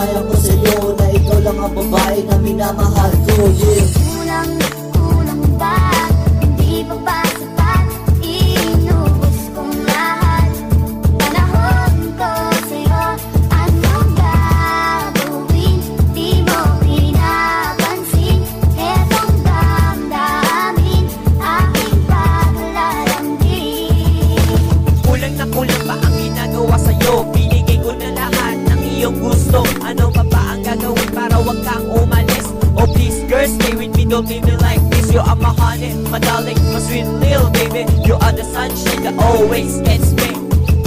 Pinatunayan ko sa'yo na ikaw lang ang babae na minamahal ko, yeah. Kulang ba? Hindi pa ba sapat? Inubos kong lahat. Panahon ko sa'yo, anong gagawin? Di mo pinapansin. Etong damdamin, aking paglalambing. Kulang na kulang pa ang ginagawa sa'yo. Binigay ko na lahat ng iyong gusto. Ano pa ba ang gagawin para wag kang umalis? Oh please girl, stay with me, don't leave me like this. You are my honey, my darling, my sweet little baby. You are the sunshine that always gets me.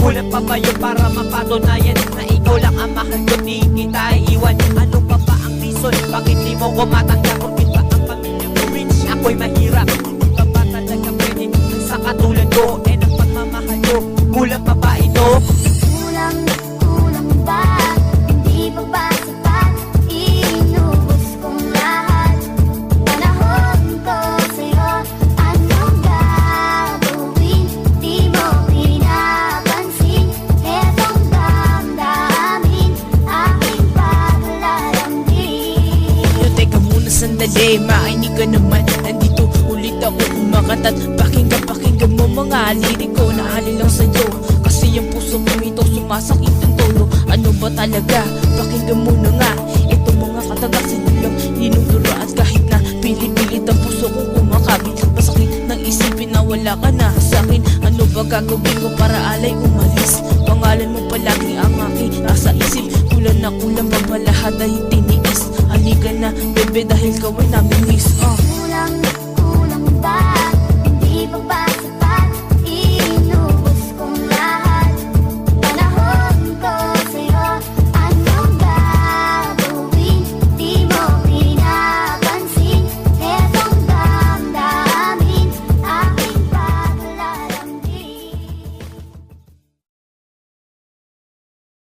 Kulang pa ba yun para mapatunayan na ikaw lang ang mahal ko, di kita iiwan? Ano pa ba ang reason? Bakit di mo ko matanggap? Bakit ba ang pamilya mo rich? Ako'y mahirap. Hindi pa ba talaga pwede sa katulad ko? Eh ang pagmamahal ko, kulang pa ba ito? Kulang ba? Hindi pa ba sapat? Inubos kong lahat. Panahon ko sa'yo, anong gagawin? Di mo pinapansin. Etong damdamin, aking paglalambing. Teka muna sandali, makinig ka naman. Nandito ulit ako kumakatat. Pakinggan mo mga lirik ko na halin lang sa'yo. Kasi yung puso mo ito sumasakit ng todo. Ano ba talaga? Pakinggan mo na nga. Ito mga katagas, hindi lang hinudura. At kahit na pilit-pilit ang puso kong kumakabit, masakit ng isipin na wala ka na sa'kin. Ano ba gagawin ko para alay umalis? Pangalan mo palagi ang aking nasa isip. Kulang na kulang ba ba lahat ay tiniis? Halika na bebe dahil ikaw ay naminis. Kulang ba? Hindi pa ba